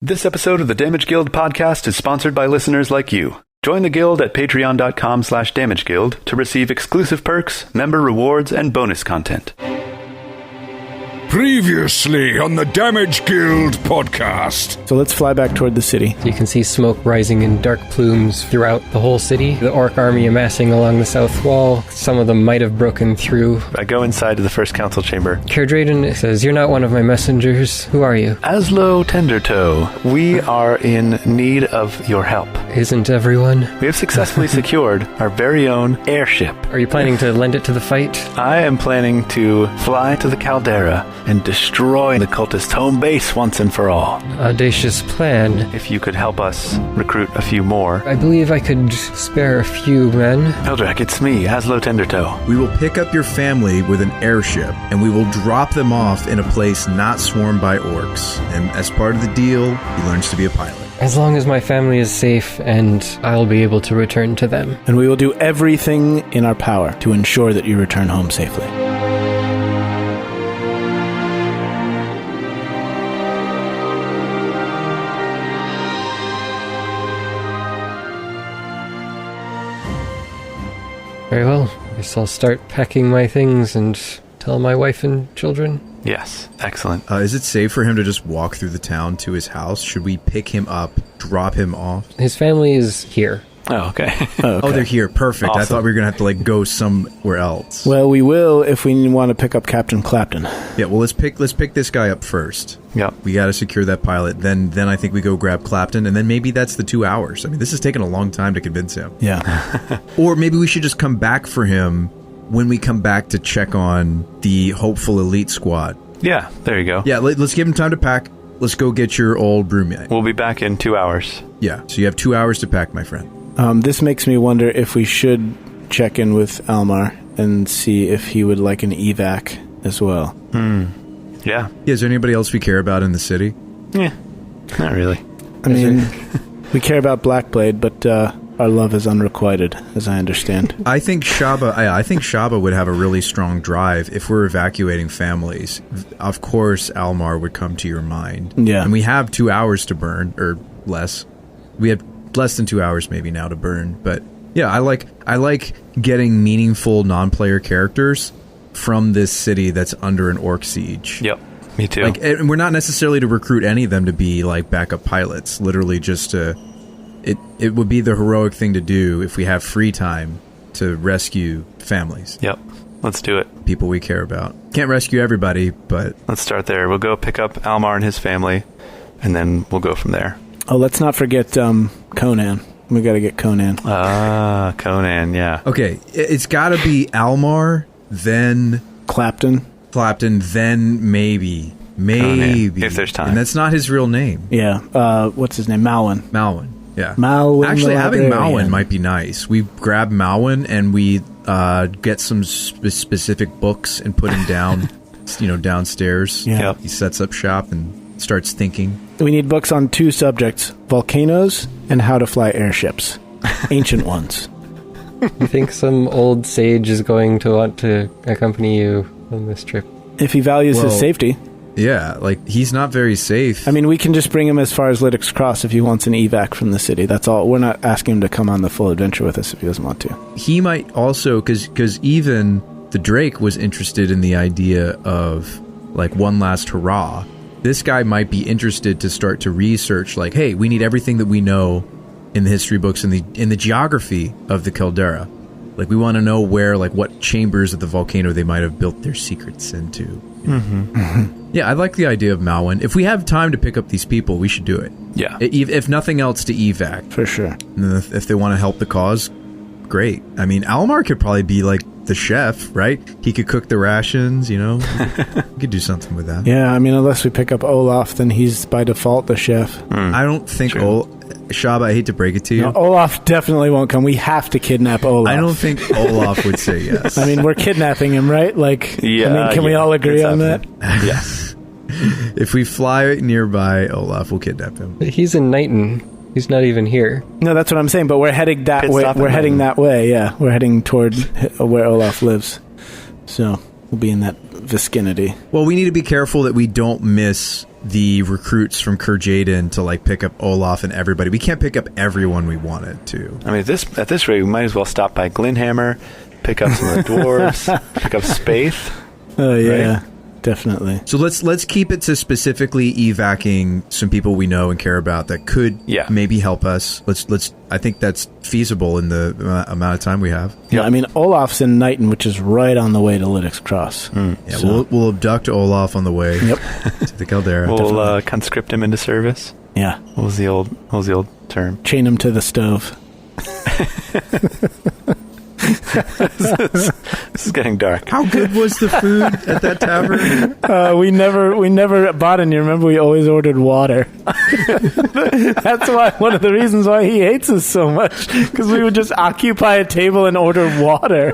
This episode of the Damage Guild podcast is sponsored by listeners like you. Join the guild at patreon.com/damageguild to receive exclusive perks, member rewards, and bonus content. Previously on the Damage Guild podcast. So let's fly back toward the city. You can see smoke rising in dark plumes throughout the whole city. The orc army amassing along the south wall. Some of them might have broken through. I go inside to the first council chamber. Cairdraden says, "You're not one of my messengers. Who are you?" Azlo Tendertoe, we are in need of your help. Isn't everyone? We have successfully secured our very own airship. Are you planning to lend it to the fight? I am planning to fly to the caldera and destroy the cultist home base once and for all. Audacious plan. If you could help us recruit a few more. I believe I could spare a few men. Eldrak, it's me, Azlo Tendertoe. We will pick up your family with an airship, and we will drop them off in a place not swarmed by orcs. And as part of the deal, he learns to be a pilot. As long as my family is safe, and I'll be able to return to them. And we will do everything in our power to ensure that you return home safely. Very well. I guess I'll start packing my things and tell my wife and children. Yes, excellent. Is it safe for him to just walk through the town to his house? Should we pick him up, drop him off? His family is here. Oh, okay. Oh, they're here. Perfect. Awesome. I thought we were going to have to go somewhere else. Well, we will if we want to pick up Captain Clapton. Yeah, well, let's pick this guy up first. Yep. We got to secure that pilot. Then I think we go grab Clapton, and then maybe that's the 2 hours. I mean, this has taken a long time to convince him. Yeah. Or maybe we should just come back for him when we come back to check on the hopeful elite squad. Yeah, there you go. Yeah, let's give him time to pack. Let's go get your old brewmate. We'll be back in 2 hours. Yeah, so you have 2 hours to pack, my friend. This makes me wonder if we should check in with Almar and see if he would like an evac as well. Yeah. Is there anybody else we care about in the city? Yeah, not really. I mean, we care about Blackblade, but our love is unrequited, as I understand. I think Shabba would have a really strong drive if we're evacuating families. Of course, Almar would come to your mind. Yeah. And we have 2 hours to burn, or less. We have less than 2 hours maybe now to burn. But yeah, I like getting meaningful non-player characters from this city that's under an orc siege. Yep, me too. And we're not necessarily to recruit any of them to be like backup pilots. Literally just to... It would be the heroic thing to do if we have free time to rescue families. Yep, let's do it. People we care about. Can't rescue everybody, but... Let's start there. We'll go pick up Almar and his family, and then we'll go from there. Oh, let's not forget Conan. We got to get Conan. Ah, Conan, yeah. Okay, it's got to be Almar, then... Clapton, then maybe. Conan, if there's time. And that's not his real name. Yeah. What's his name? Malwyn. Yeah. Malwyn. Actually, having Librarian. Malwyn might be nice. We grab Malwyn and we get some specific books and put him down, downstairs. Yeah. Yep. He sets up shop and starts thinking. We need books on 2 subjects, volcanoes and how to fly airships. Ancient ones. You think some old sage is going to want to accompany you on this trip? If he values his safety. Yeah, he's not very safe. I mean, we can just bring him as far as Lytix Cross if he wants an evac from the city. That's all. We're not asking him to come on the full adventure with us if he doesn't want to. He might also, because even the Drake was interested in the idea of, one last hurrah. This guy might be interested to start to research, hey, we need everything that we know in the history books and in the geography of the caldera. We want to know where, what chambers of the volcano they might have built their secrets into. Mm-hmm. Yeah, I like the idea of Malwyn. If we have time to pick up these people, we should do it. Yeah. If nothing else, to evac. For sure. And if they want to help the cause, great. I mean, Almar could probably be, the chef, right? He could cook the rations, He could do something with that. Yeah, I mean, unless we pick up Olaf, then he's by default the chef. I don't think Shabba, I hate to break it to you. No, Olaf definitely won't come. We have to kidnap Olaf. I don't think Olaf would say yes. I mean, we're kidnapping him, right? Can we all agree on that? Yes. If we fly nearby Olaf, we'll kidnap him. He's in Knighton. He's not even here. No, that's what I'm saying, but we're heading that way. We're heading that way, yeah. We're heading toward where Olaf lives. So we'll be in that vicinity. Well, we need to be careful that we don't miss the recruits from Kurjaden to like pick up Olaf and everybody. We can't pick up everyone we wanted to. I mean, at this rate, we might as well stop by Glinhammer, pick up some of the dwarves, pick up Spaith. Oh yeah, right? Definitely. So let's keep it to specifically evacing some people we know and care about that could maybe help us. Let's. I think that's feasible in the amount of time we have. Yeah, I mean Olaf's in Knighton, which is right on the way to Lytix Cross. Yeah, so we'll abduct Olaf on the way. Yep. To the Caldera. We'll conscript him into service. Yeah. What was the old term? Chain him to the stove. This is getting dark. How good was the food at that tavern? We never bought any. Remember, we always ordered water. That's why one of the reasons why he hates us so much, because we would just occupy a table and order water.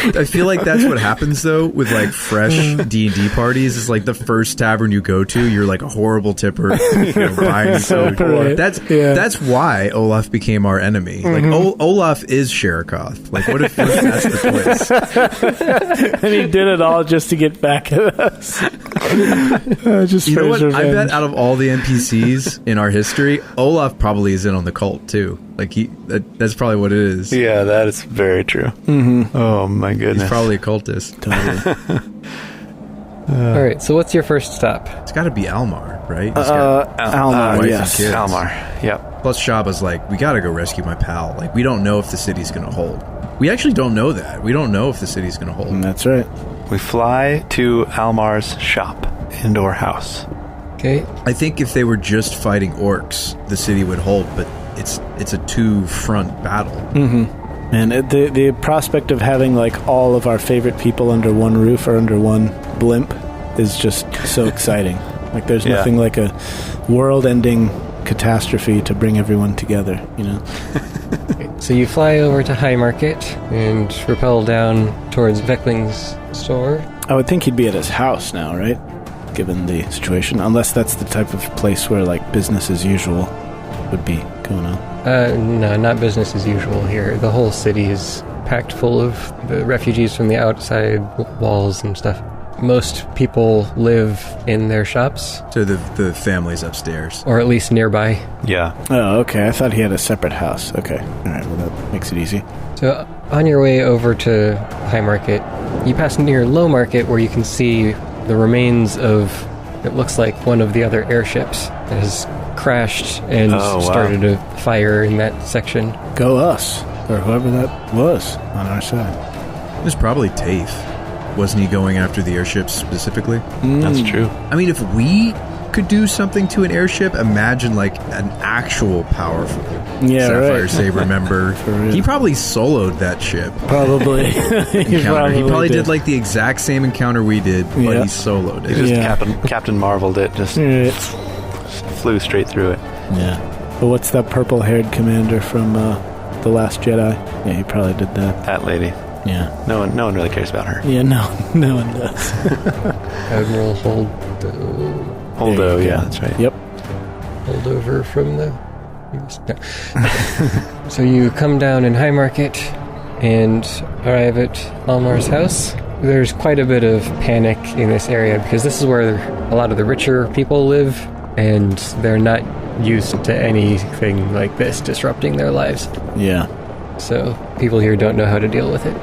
I feel like that's what happens though with like fresh D&D parties. It's like the first tavern you go to, you're like a horrible tipper. Buying so poor. That's why Olaf became our enemy. Like Olaf is Sherikoth. Like what if that's the twist? And he did it all just to get back at us. Just you know what? Revenge. I bet out of all the NPCs in our history, Olaf probably is in on the cult too. Like that's probably what it is. Yeah, that is very true. Mm-hmm. Oh my goodness. He's probably a cultist. Totally. All right, so what's your first stop? It's got to be Almar, right? Almar, wife yes. and kids. Almar, yep. Plus Shabba's like, we got to go rescue my pal. Like, we don't know if the city's going to hold. We actually don't know that. We don't know if the city's going to hold. That's right. We fly to Almar's shop, indoor house. Okay. I think if they were just fighting orcs, the city would hold, but it's a two-front battle. Mm-hmm. And the prospect of having like all of our favorite people under one roof or under one blimp is just so exciting. Like there's nothing like a world-ending catastrophe to bring everyone together, you know? So you fly over to High Market and rappel down towards Veckling's store. I would think he'd be at his house now, right? Given the situation. Unless that's the type of place where like business as usual would be going on. No, not business as usual here. The whole city is packed full of the refugees from the outside walls and stuff. Most people live in their shops. So the family's upstairs. Or at least nearby. Yeah. Oh, okay. I thought he had a separate house. Okay. All right. Well, that makes it easy. So on your way over to High Market, you pass near Low Market where you can see the remains of, it looks like one of the other airships that has crashed and started a fire in that section. Go us, or whoever that was on our side. It was probably Tafe. Wasn't he going after the airships specifically? That's true. I mean, if we could do something to an airship, imagine like an actual powerful Sapphire Saber member. He probably soloed that ship. Probably. He probably did like the exact same encounter we did, but he soloed it. He just Captain Marveled it, just flew straight through it. Yeah. But what's that purple-haired commander from The Last Jedi? Yeah, he probably did that. That lady. Yeah. No one really cares about her. Yeah, no one does. Admiral Holdo. Holdo, yeah, that's right. Yep. Holdover from the... No. So you come down in High Market and arrive at Almar's house. There's quite a bit of panic in this area because this is where a lot of the richer people live, and they're not used to anything like this disrupting their lives. Yeah. So people here don't know how to deal with it.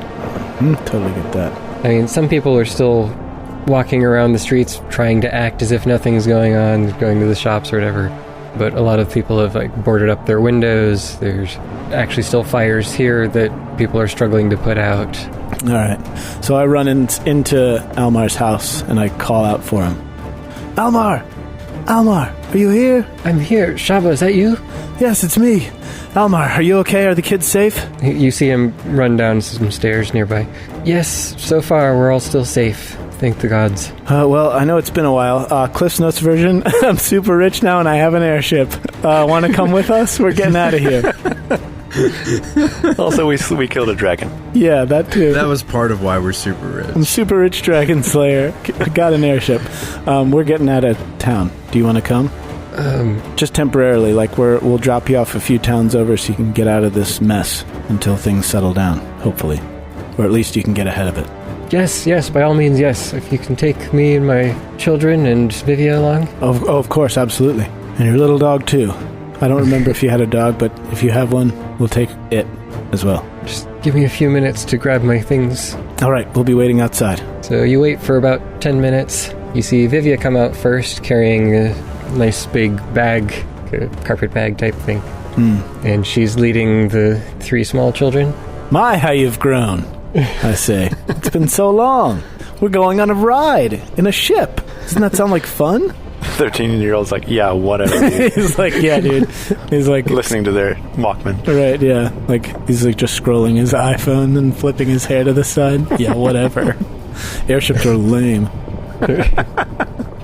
Totally get that. I mean, some people are still walking around the streets trying to act as if nothing's going on, going to the shops or whatever. But a lot of people have like boarded up their windows. There's actually still fires here that people are struggling to put out. All right. So I run into Almar's house and I call out for him. Almar, are you here? I'm here. Shabba, is that you? Yes, it's me. Almar, are you okay? Are the kids safe? You see him run down some stairs nearby. Yes, so far we're all still safe. Thank the gods. Well, I know it's been a while. Cliff's Notes version, I'm super rich now and I have an airship. Want to come with us? We're getting out of here. Also, we killed a dragon. Yeah, that too. That was part of why we're super rich. I'm super rich dragon slayer. Got an airship. We're getting out of town. Do you want to come? Just temporarily. Like we'll drop you off a few towns over so you can get out of this mess until things settle down, hopefully. Or at least you can get ahead of it. Yes, by all means, yes. If you can take me and my children and Vivia along. Of course, absolutely. And your little dog, too. I don't remember if you had a dog, but if you have one, we'll take it as well. Just give me a few minutes to grab my things. All right, we'll be waiting outside. So you wait for about 10 minutes. You see Vivia come out first, carrying a nice big bag, a carpet bag type thing. And she's leading the 3 small children. My, how you've grown, I say. It's been so long. We're going on a ride in a ship. Doesn't that sound like fun? 13-year-old's like, yeah, whatever. Dude. He's like, yeah, dude. He's like... Listening to their Walkman. Right, yeah. Like, he's like just scrolling his iPhone and flipping his hair to the side. Yeah, whatever. Airships are lame.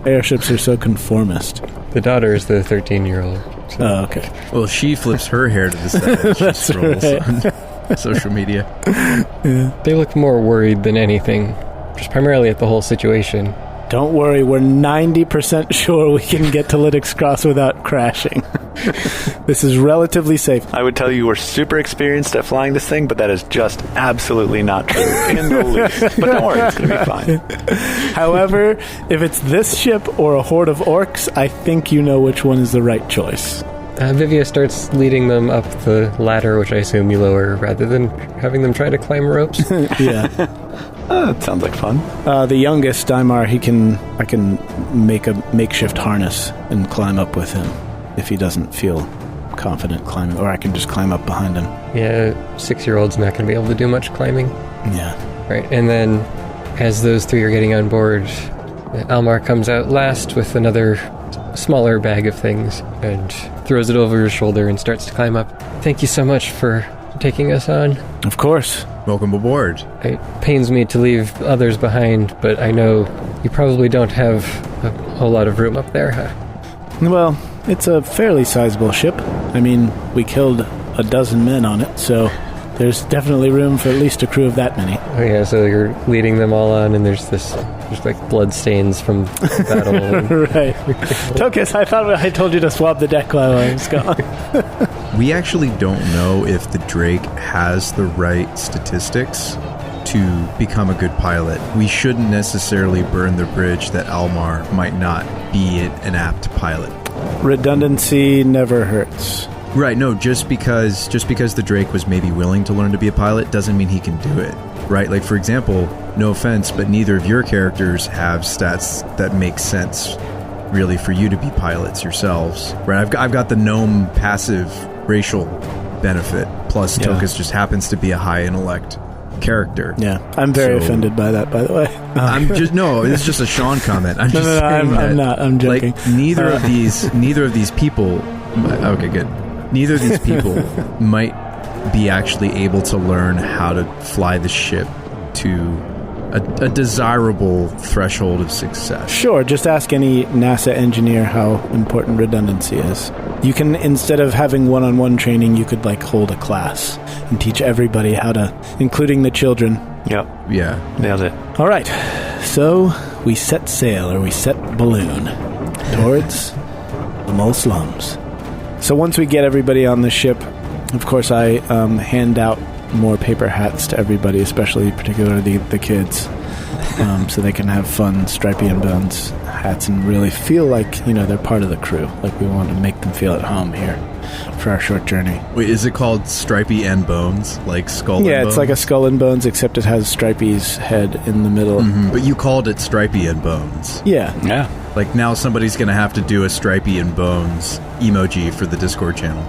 Airships are so conformist. The daughter is the 13-year-old. So. Oh, okay. Well, she flips her hair to the side. She scrolls on social media. Yeah. They look more worried than anything, just primarily at the whole situation. Don't worry, we're 90% sure we can get to Lytix Cross without crashing. This is relatively safe. I would tell you we're super experienced at flying this thing, but that is just absolutely not true in the least. But don't worry, it's going to be fine. However, if it's this ship or a horde of orcs, I think you know which one is the right choice. Vivia starts leading them up the ladder, which I assume you lower, rather than having them try to climb ropes. Yeah. That sounds like fun. The youngest, Daimar, I can make a makeshift harness and climb up with him if he doesn't feel confident climbing, or I can just climb up behind him. Yeah, 6-year-old's not going to be able to do much climbing. Yeah. Right, and then as those 3 are getting on board, Almar comes out last with another smaller bag of things and throws it over his shoulder and starts to climb up. Thank you so much for taking us on. Of course. Welcome aboard. It pains me to leave others behind, but I know you probably don't have a whole lot of room up there, huh? Well, it's a fairly sizable ship. I mean, we killed a dozen men on it, so there's definitely room for at least a crew of that many. Oh yeah, so you're leading them all on, and there's like blood stains from battle. Right. Tokas, I thought I told you to swab the deck while I was gone. We actually don't know if the Drake has the right statistics to become a good pilot. We shouldn't necessarily burn the bridge that Almar might not be an apt pilot. Redundancy never hurts. Right, no, just because the Drake was maybe willing to learn to be a pilot doesn't mean he can do it. Right? Like, for example, no offense, but neither of your characters have stats that make sense really for you to be pilots yourselves. Right? I've got the gnome passive racial benefit, plus Tokas just happens to be a high intellect character. Yeah, I'm very offended by that, by the way. It's just a Sean comment. I'm just saying I'm not. I'm joking. Like, neither of these people. Okay, good. Neither of these people might be actually able to learn how to fly the ship to a desirable threshold of success. Sure, just ask any NASA engineer how important redundancy is. You can, instead of having one-on-one training, you could, like, hold a class and teach everybody how to, including the children. Yep. Yeah. Nailed it. All right, so we set sail, or we set balloon, towards the Mole Slums. So once we get everybody on the ship, of course, I hand out more paper hats to everybody, especially particularly the kids, so they can have fun Stripey and Bones hats and really feel like, they're part of the crew. Like, we want to make them feel at home here for our short journey. Wait, is it called Stripey and Bones? Like Skull and Bones? Yeah, it's like a Skull and Bones, except it has Stripey's head in the middle. Mm-hmm. But you called it Stripey and Bones. Yeah. Yeah. Like, now somebody's going to have to do a Stripey and Bones emoji for the Discord channel.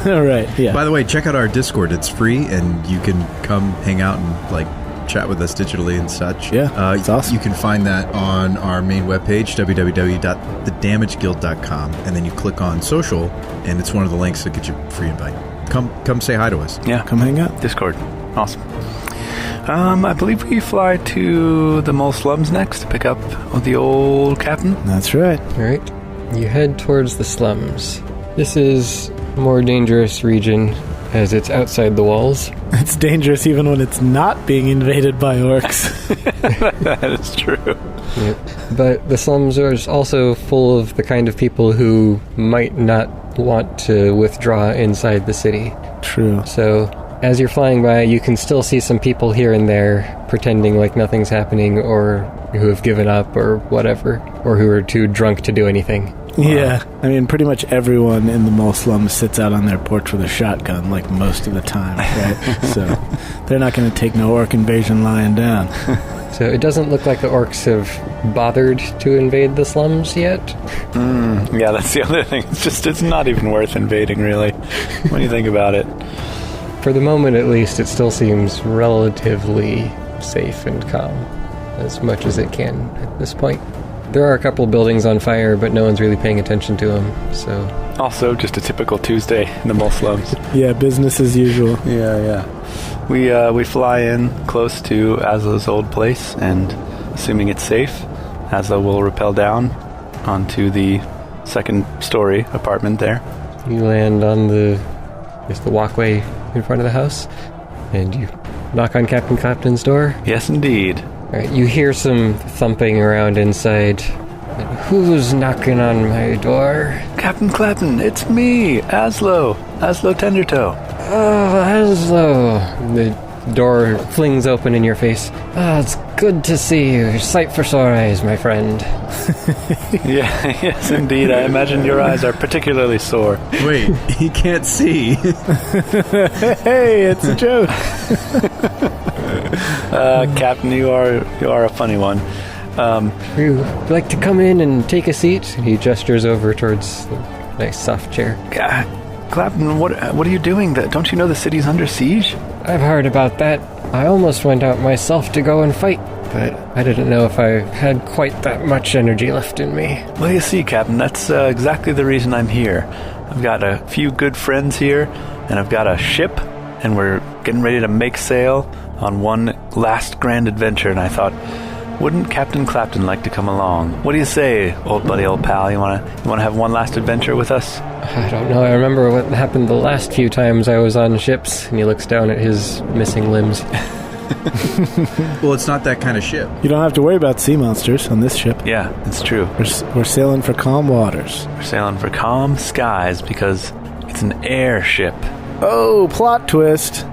Right, yeah. By the way, check out our Discord. It's free, and you can come hang out and, like, chat with us digitally and such. Yeah, it's awesome. You can find that on our main webpage, www.thedamageguild.com, and then you click on social, and it's one of the links that get you a free invite. Come say hi to us. Yeah. Come hang out. Discord. Awesome. I believe we fly to the Mole Slums next to pick up the old captain. That's right. All right. You head towards the slums. This is a more dangerous region as it's outside the walls. It's dangerous even when it's not being invaded by orcs. That is true. Yep. But the slums are also full of the kind of people who might not want to withdraw inside the city. True. So as you're flying by, you can still see some people here and there pretending like nothing's happening, or who have given up or whatever, or who are too drunk to do anything. Yeah, I mean, pretty much everyone in the mall slums sits out on their porch with a shotgun, like, most of the time, right? So they're not going to take no orc invasion lying down. So it doesn't look like the orcs have bothered to invade the slums yet. Yeah, that's the other thing. It's not even worth invading, really, when you think about it. For the moment, at least, it still seems relatively safe and calm, as much as it can at this point. There are a couple buildings on fire, but no one's really paying attention to them, so... Also, just a typical Tuesday in the mole slums. Yeah, business as usual. Yeah. We fly in close to Azlo's old place, and assuming it's safe, Azlo will rappel down onto the second-story apartment there. You land on the walkway in front of the house, and you knock on Captain Clapton's door. Yes, indeed. Alright, you hear some thumping around inside. Who's knocking on my door? Captain Clapton, it's me, Azlo Tendertoe. Oh, Azlo. The door flings open in your face. Oh, it's good to see you. Sight for sore eyes, my friend. Yes, indeed. I imagine your eyes are particularly sore. Wait, he can't see. Hey, it's a joke. Captain, you are a funny one. Would you like to come in and take a seat? He gestures over towards the nice soft chair. Clapton, what are you doing? Don't you know the city's under siege? I've heard about that. I almost went out myself to go and fight, but I didn't know if I had quite that much energy left in me. Well, you see, Captain, that's exactly the reason I'm here. I've got a few good friends here, and I've got a ship, and we're getting ready to make sail on one last grand adventure, and I thought, wouldn't Captain Clapton like to come along? What do you say, old buddy, old pal? You wanna have one last adventure with us? I don't know. I remember what happened the last few times I was on ships, and he looks down at his missing limbs. Well, it's not that kind of ship. You don't have to worry about sea monsters on this ship. Yeah, it's true. We're sailing for calm waters. We're sailing for calm skies because it's an airship. Oh, plot twist.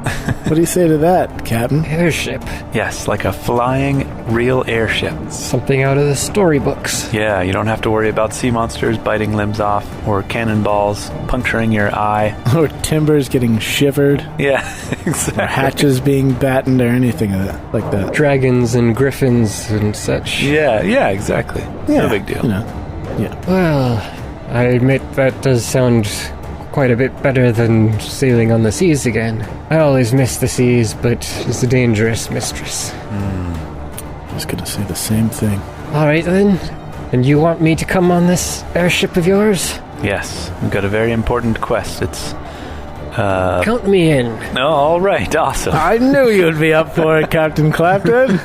What do you say to that, Captain? Airship. Yes, like a flying real airship. Something out of the storybooks. Yeah, you don't have to worry about sea monsters biting limbs off, or cannonballs puncturing your eye. Or timbers getting shivered. Yeah, exactly. Or hatches being battened or anything like that. Dragons and griffins and such. Yeah, exactly. Yeah, No big deal. You know, yeah. Well, I admit that does sound quite a bit better than sailing on the seas again. I always miss the seas, but it's a dangerous mistress. I was going to say the same thing. All right, then. And you want me to come on this airship of yours? Yes, we've got a very important quest. It's Count me in. Oh, all right, awesome. I knew you'd be up for it, Captain Clapton.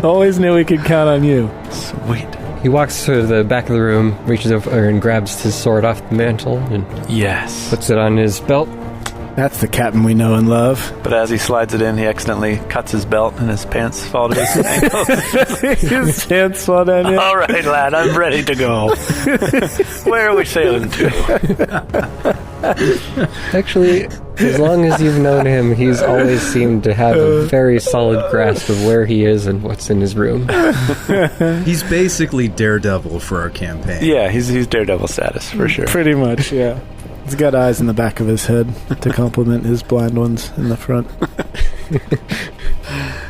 Always knew we could count on you. Sweet. He walks to the back of the room, reaches over and grabs his sword off the mantle and Yes. puts it on his belt. That's the captain we know and love. But as he slides it in, he accidentally cuts his belt and his pants fall to his ankles. His pants fall down. All right, lad, I'm ready to go. Where are we sailing to? Actually, as long as you've known him, he's always seemed to have a very solid grasp of where he is and what's in his room. He's basically Daredevil for our campaign. Yeah, he's Daredevil status, for sure. Pretty much, yeah. He's got eyes in the back of his head to complement his blind ones in the front.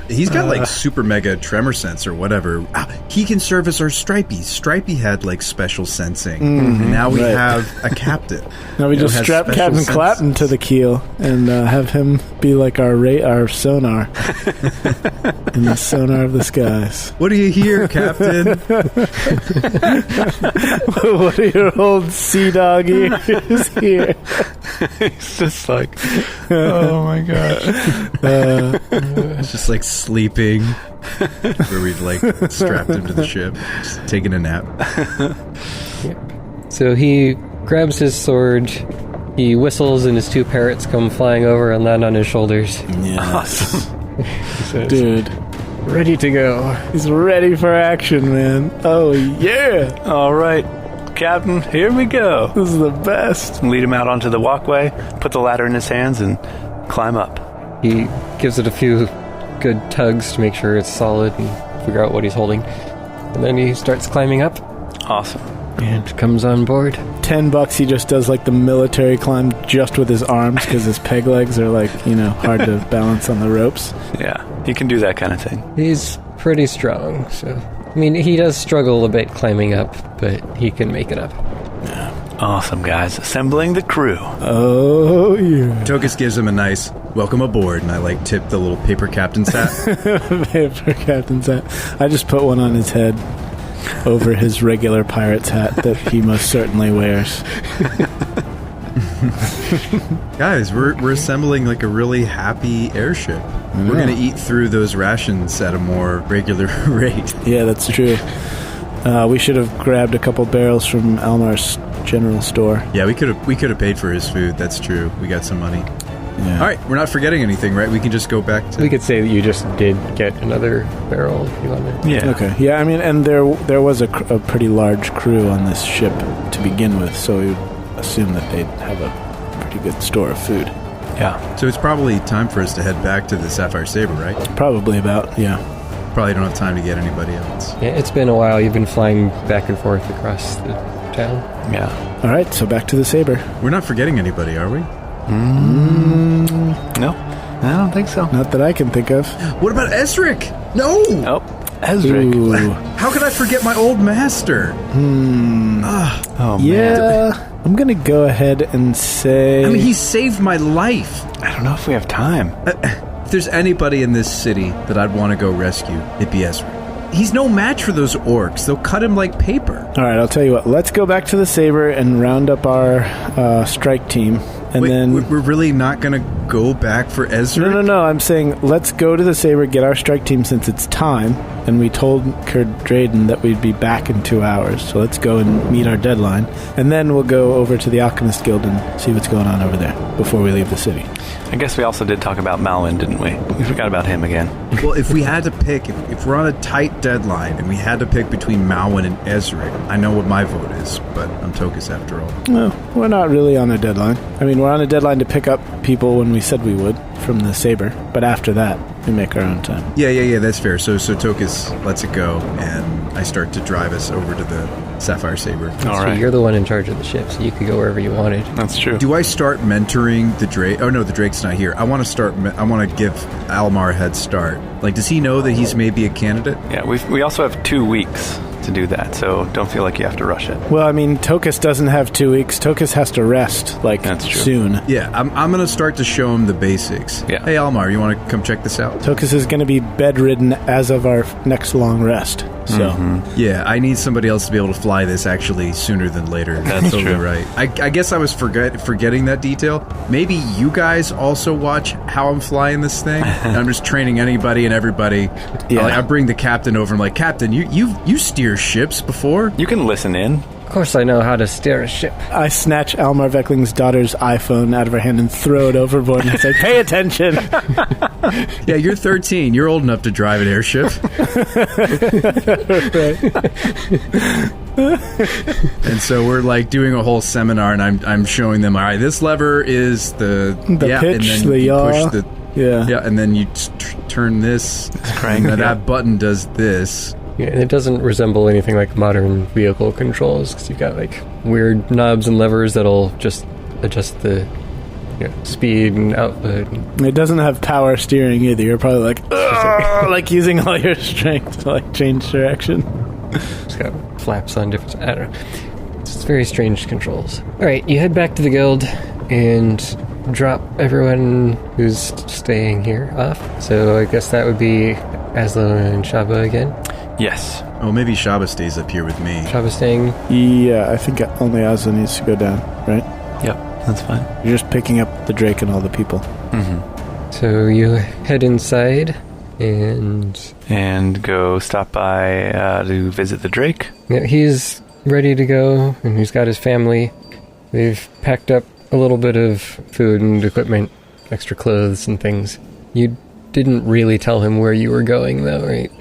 He's got like super mega tremor sense or whatever. He can serve as our Stripey. Stripey had like special sensing. And now we have a captain. Now we just strap Captain Clapton to the keel and have him be like our sonar in the sonar of the skies. What do you hear, Captain? What are your old sea dog ears here? He's just like, oh my gosh. It's just like sleeping where we've like strapped him to the ship, just taking a nap. So he grabs his sword, he whistles, and his two parrots come flying over and land on his shoulders. Yes. Says, Dude, ready to go. he's ready for action, man. Oh, yeah. All right, Captain, here we go. This is the best. Lead him out onto the walkway, put the ladder in his hands, and climb up. He gives it a few good tugs to make sure it's solid and figure out what he's holding. And then he starts climbing up. Awesome. And comes on board. $10, he just does like the military climb just with his arms because his peg legs are like, hard to balance on the ropes. Yeah, he can do that kind of thing. He's pretty strong, so... I mean, he does struggle a bit climbing up, but he can make it up. Yeah. Awesome, guys. Assembling the crew. Oh, yeah. Tokas gives him a nice welcome aboard, and I tip the little paper captain's hat. Paper captain's hat. I just put one on his head over his regular pirate's hat that he most certainly wears. Guys, we're assembling a really happy airship. We're going to eat through those rations at a more regular rate. Yeah, that's true. We should have grabbed a couple barrels from Almar's general store. Yeah, we could have paid for his food. That's true. We got some money. Yeah. All right, we're not forgetting anything, right? We can just go back to... We could say that you just did get another barrel if you wanted. Yeah. Okay. Yeah, I mean, and there was a pretty large crew on this ship to begin with, so we would assume that they'd have a pretty good store of food. Yeah. So it's probably time for us to head back to the Sapphire Saber, right? Probably about, yeah. Probably don't have time to get anybody else. Yeah, it's been a while. You've been flying back and forth across the town. Yeah. All right, so back to the Saber. We're not forgetting anybody, are we? No, I don't think so. Not that I can think of. What about Ezric? No! Oh, Ezric. Ooh. How could I forget my old master? Oh, man. Yeah, I'm going to go ahead and say... I mean, he saved my life. I don't know if we have time. If there's anybody in this city that I'd want to go rescue, it'd be Ezric. He's no match for those orcs. They'll cut him like paper. All right, I'll tell you what. Let's go back to the Saber and round up our strike team. And Wait, then... we're really not going to go back for Ezra? No. I'm saying let's go to the Saber, get our strike team since it's time. And we told Kurt Drayden that we'd be back in 2 hours. So let's go and meet our deadline. And then we'll go over to the Alchemist Guild and see what's going on over there before we leave the city. I guess we also did talk about Malwyn, didn't we? We forgot about him again. Well, if we had to pick, if we're on a tight deadline and we had to pick between Malwyn and Ezric, I know what my vote is, but I'm Tokas after all. No, we're not really on a deadline. I mean, we're on a deadline to pick up people when we said we would from the Saber. But after that, we make our own time. Yeah, that's fair. So Tokas lets it go, and I start to drive us over to the Sapphire Saber. All right. So you're the one in charge of the ship, so you could go wherever you wanted. That's true. Do I start mentoring the Drake? Oh no, the Drake's not here. I want to give Almar a head start. Does he know that he's maybe a candidate? Yeah, we also have 2 weeks to do that, so don't feel like you have to rush it. Well, I mean, Tokas doesn't have 2 weeks. Tokas has to rest, That's true. soon. Yeah, I'm going to start to show him the basics. Yeah. Hey, Almar, you want to come check this out? Tokas is going to be bedridden as of our next long rest. So, Yeah, I need somebody else to be able to fly this actually sooner than later. That's totally true. right. I guess I was forgetting that detail. Maybe you guys also watch how I'm flying this thing. And I'm just training anybody and everybody. Yeah. I bring the captain over. I'm like, Captain, you steer ships before? You can listen in. Of course I know how to steer a ship. I snatch Almar Veckling's daughter's iPhone out of her hand and throw it overboard and I say, pay attention! Yeah, you're 13. You're old enough to drive an airship. And so we're doing a whole seminar, and I'm showing them. All right, this lever is the pitch, and then the you yaw. push Yeah. and then you turn this. crank, Now yeah. that button does this. Yeah, and it doesn't resemble anything like modern vehicle controls, because you've got weird knobs and levers that'll just adjust the speed and output. It doesn't have power steering either. You're probably using all your strength to change direction. It's got flaps on different... I don't know. It's very strange controls. Alright, you head back to the guild and drop everyone who's staying here off. So I guess that would be Azlo and Shabba again. Yes. Oh, maybe Shabba stays up here with me. Shabba staying. Yeah, I think only Azlo needs to go down, right? Yep, that's fine. You're just picking up the Drake and all the people. So you head inside and go stop by to visit the Drake. yeah, he's ready to go, and he's got his family. They've packed up a little bit of food and equipment, extra clothes and things. You didn't really tell him where you were going, though, right?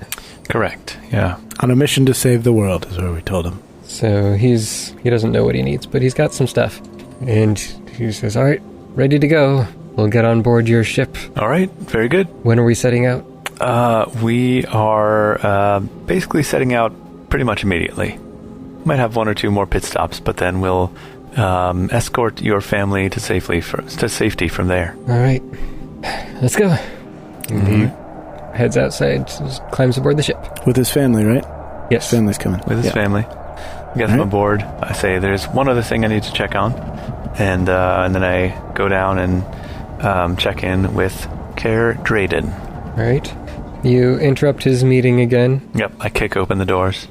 Correct, yeah. On a mission to save the world is where we told him. So he doesn't know what he needs, but he's got some stuff. And he says, all right, ready to go. we'll get on board your ship. All right, very good. When are we setting out? We are basically setting out pretty much immediately. Might have one or two more pit stops, but then we'll escort your family to safety from there. All right, let's go. And he heads outside, climbs aboard the ship. With his family, right? Yes. His family's coming. With his family. We get him aboard. I say, there's one other thing I need to check on. And then I go down and check in with Care Drayden. All right. You interrupt his meeting again. Yep, I kick open the doors.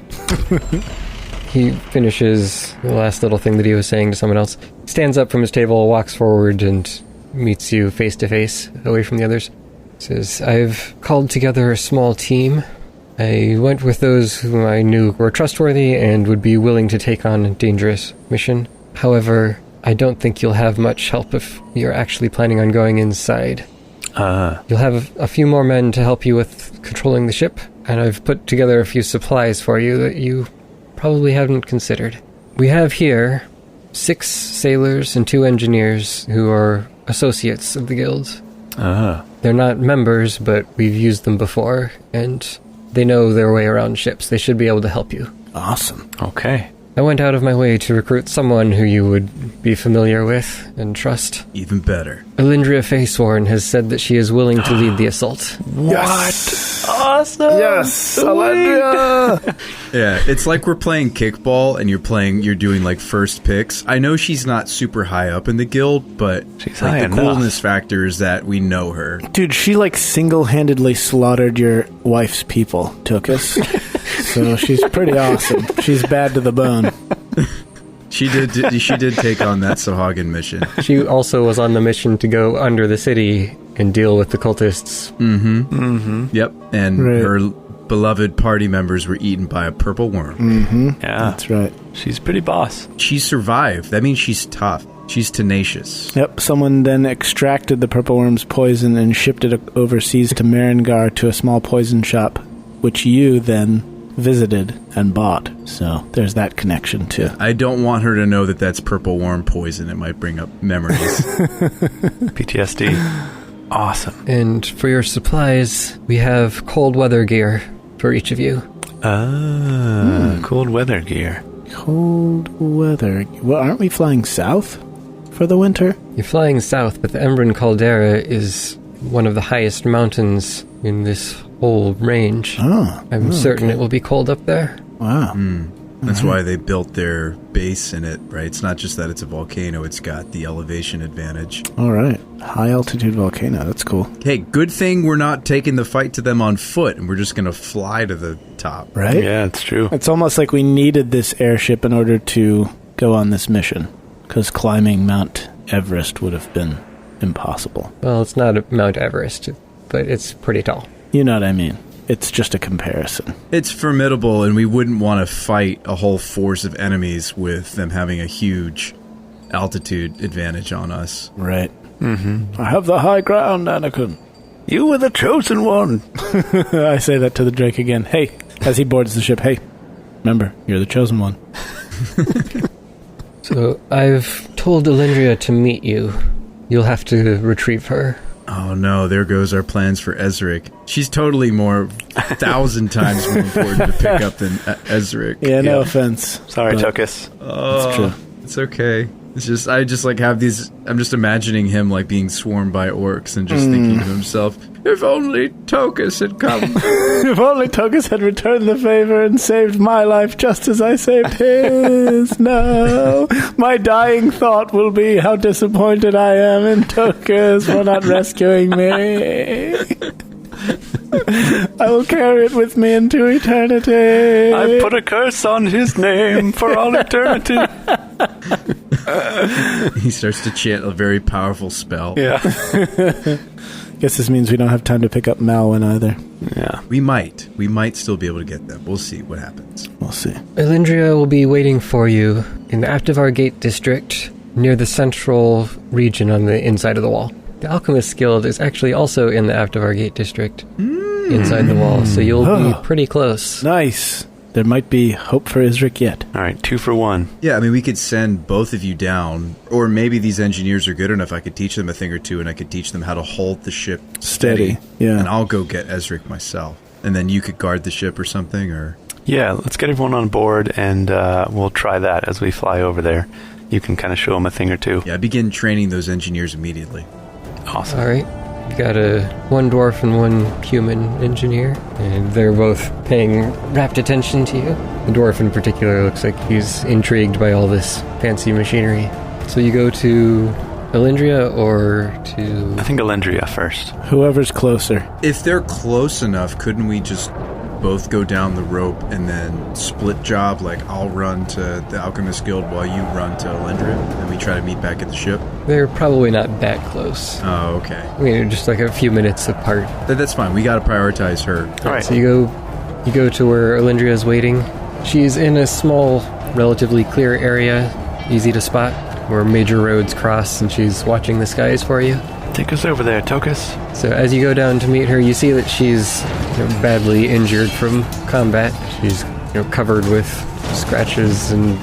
He finishes the last little thing that he was saying to someone else, stands up from his table, walks forward, and meets you face to face, away from the others. Says, I've called together a small team. I went with those whom I knew were trustworthy and would be willing to take on a dangerous mission. However, I don't think you'll have much help if you're actually planning on going inside. You'll have a few more men to help you with controlling the ship, and I've put together a few supplies for you that you probably haven't considered. We have here 6 sailors and 2 engineers who are associates of the guild. They're not members, but we've used them before, and they know their way around ships. They should be able to help you. Awesome. Okay. I went out of my way to recruit someone who you would be familiar with and trust. Even better. Elindria Faceworn has said that she is willing to lead the assault. Yes. Awesome! Yes! Alendria! Yeah, it's like we're playing kickball and you're doing like first picks. I know she's not super high up in the guild, but She's like high the enough. coolness factor is that we know her. Dude, she like single-handedly slaughtered your wife's people, Tokas. So she's pretty awesome. She's bad to the bone. She did take on that Sahagan mission. She also was on the mission to go under the city and deal with the cultists. Yep, and Right. her beloved party members were eaten by a purple worm. Yeah, That's right. she's pretty boss. She survived. That means she's tough. She's tenacious. Yep, someone then extracted the purple worm's poison and shipped it overseas to Marengar to a small poison shop, which you then visited and bought. So there's that connection too. I don't want her to know that that's purple worm poison. It might bring up memories. PTSD. Awesome. And for your supplies, we have cold weather gear for each of you. Cold weather gear. Cold weather. Well, aren't we flying south for the winter? You're flying south, but the Embrin Caldera is one of the highest mountains in this whole range. Oh, I'm certain it will be cold up there. wow. That's why they built their base in it, right? It's not just that it's a volcano, it's got the elevation advantage. All right. High altitude volcano. That's cool. Hey, good thing we're not taking the fight to them on foot and we're just going to fly to the top. Right? Yeah, it's true. It's almost like we needed this airship in order to go on this mission, because climbing Mount Everest would have been impossible. Well, it's not Mount Everest, but it's pretty tall. You know what I mean? It's just a comparison. It's formidable, and we wouldn't want to fight a whole force of enemies with them having a huge altitude advantage on us. Right. Mm-hmm. I have the high ground, Anakin. You were the chosen one. I say that to the Drake again. Hey, as he boards the ship, hey, remember, you're the chosen one. So I've told Elindria to meet you. You'll have to retrieve her. Oh no, there goes our plans for Ezric. She's totally 1,000 times more important to pick up than Ezric. Yeah, no offense. Sorry, but Tokas. It's true. It's okay. It's just, I just like have these, I'm just imagining him like being swarmed by orcs and just thinking to himself, if only Tokas had come. If only Tokas had returned the favor and saved my life just as I saved his. No. My dying thought will be how disappointed I am in Tokas for not rescuing me. I will carry it with me into eternity. I put a curse on his name for all eternity. He starts to chant a very powerful spell. Yeah. Guess this means we don't have time to pick up Malwyn either. Yeah. We might still be able to get them. We'll see what happens. We'll see. Elindria will be waiting for you in the Aptivar Gate district near the central region on the inside of the wall. The Alchemist Guild is actually also in the Aptivar Gate district inside the wall, so you'll be pretty close. Nice. There might be hope for Isric yet. All right, 2 for 1. Yeah, I mean, we could send both of you down, or maybe these engineers are good enough I could teach them a thing or two, and I could teach them how to hold the ship steady. Yeah. And I'll go get Ezric myself. And then you could guard the ship or something, or... Yeah, let's get everyone on board, and we'll try that as we fly over there. You can kind of show them a thing or two. Yeah, begin training those engineers immediately. Awesome. All right. You got one dwarf and one human engineer, and they're both paying rapt attention to you. The dwarf in particular looks like he's intrigued by all this fancy machinery. So you go to Elendria or to... I think Elendria first. Whoever's closer. If they're close enough, couldn't we just both go down the rope and then split job? Like, I'll run to the Alchemist Guild while you run to Elendria, and we try to meet back at the ship? They're probably not that close. Oh, okay. I mean, just like a few minutes apart. That's fine. We gotta prioritize her. All right. So you go to where Elendria is waiting. She's in a small, relatively clear area, easy to spot, where major roads cross, and she's watching the skies for you. Take us over there, Tokas. So as you go down to meet her, you see that she's badly injured from combat. She's covered with scratches and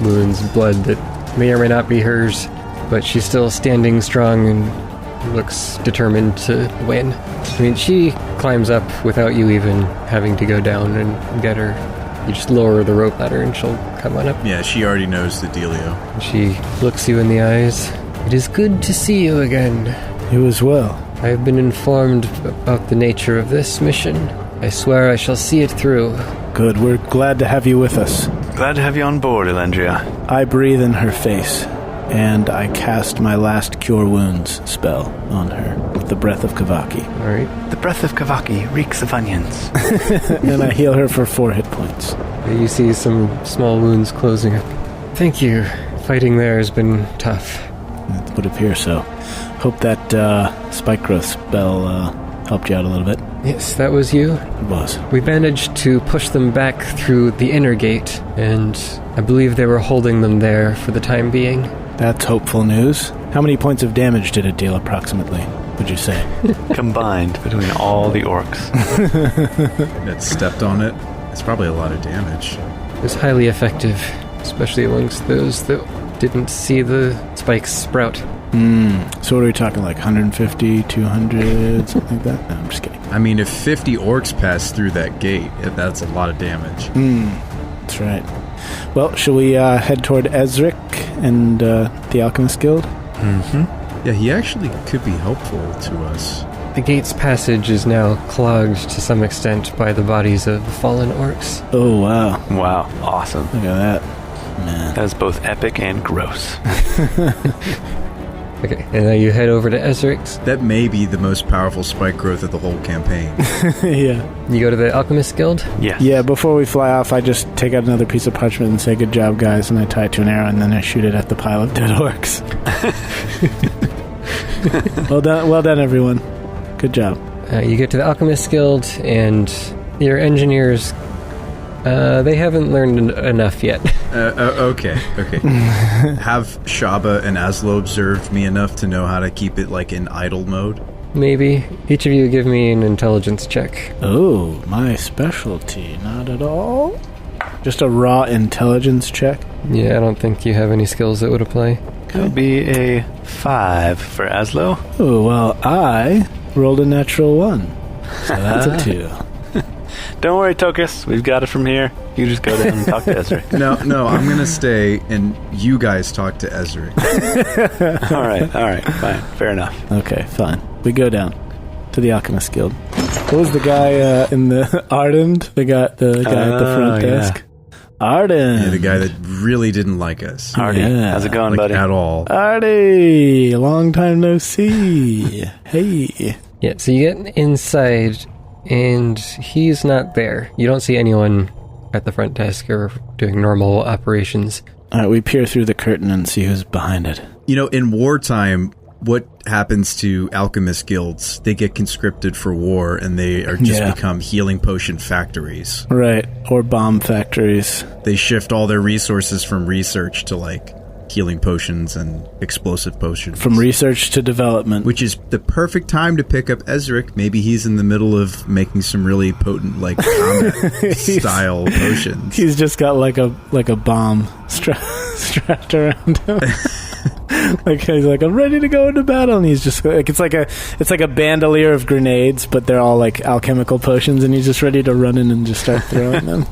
wounds, blood that may or may not be hers, but she's still standing strong and looks determined to win. I mean, she climbs up without you even having to go down and get her. You just lower the rope ladder and she'll come on up. Yeah, she already knows the dealio. She looks you in the eyes. It is good to see you again. You as well. I have been informed about the nature of this mission. I swear I shall see it through. Good, we're glad to have you with us. Glad to have you on board, Elendria. I breathe in her face, and I cast my last Cure Wounds spell on her with the Breath of Kavaki. All right. The breath of Kavaki reeks of onions. And I heal her for 4 hit points. You see some small wounds closing up. Thank you. Fighting there has been tough. It would appear so. Hope that spike growth spell helped you out a little bit. Yes, that was you. It was. We managed to push them back through the inner gate, and I believe they were holding them there for the time being. That's hopeful news. How many points of damage did it deal approximately, would you say? Combined between all the orcs. That stepped on it. It's probably a lot of damage. It was highly effective, especially amongst those that didn't see the spikes sprout. So what are we talking, like 150, 200, something like that? No, I'm just kidding. I mean, if 50 orcs pass through that gate, that's a lot of damage. That's right. Well, shall we head toward Ezric and the Alchemist Guild? Yeah, he actually could be helpful to us. The gate's passage is now clogged to some extent by the bodies of the fallen orcs. Oh, wow. Wow, awesome. Look at that. Man. That is both epic and gross. Okay, and now you head over to Ezric's. That may be the most powerful spike growth of the whole campaign. Yeah. You go to the Alchemist Guild? Yes. Yeah, before we fly off, I just take out another piece of parchment and say, good job, guys, and I tie it to an arrow, and then I shoot it at the pile of dead orcs. Well done, everyone. Good job. You get to the Alchemist Guild, and your engineers, they haven't learned enough yet. Okay. Have Shabba and Azlo observed me enough to know how to keep it, like, in idle mode? Maybe. Each of you give me an intelligence check. Oh, my specialty. Not at all. Just a raw intelligence check. Yeah, I don't think you have any skills that would apply. That'll be a 5 for Azlo. Oh, well, I rolled a natural 1. So that's a 2. Don't worry, Tokas. We've got it from here. You just go down and talk to Ezra. No, I'm going to stay, and you guys talk to Ezra. All right, fine. Fair enough. Okay, fine. We go down to the Alchemist Guild. What was the guy in the Ardent? The guy at the front desk? Ardent. Yeah, the guy that really didn't like us. Artie, how's it going, Like, buddy? at all. Artie, long time no see. Hey. Yeah, so you get inside, and he's not there. You don't see anyone at the front desk or doing normal operations. All right, we peer through the curtain and see who's behind it. You know, in wartime, what happens to alchemist guilds? They get conscripted for war, and they are just become healing potion factories. Right, or bomb factories. They shift all their resources from research to, like, healing potions and explosive potions. From research to development. Which is the perfect time to pick up Ezric. Maybe he's in the middle of making some really potent, like, combat-style potions. He's just got like a bomb strapped around him. Like he's like, I'm ready to go into battle, and he's just like, it's like a bandolier of grenades, but they're all like alchemical potions, and he's just ready to run in and just start throwing them.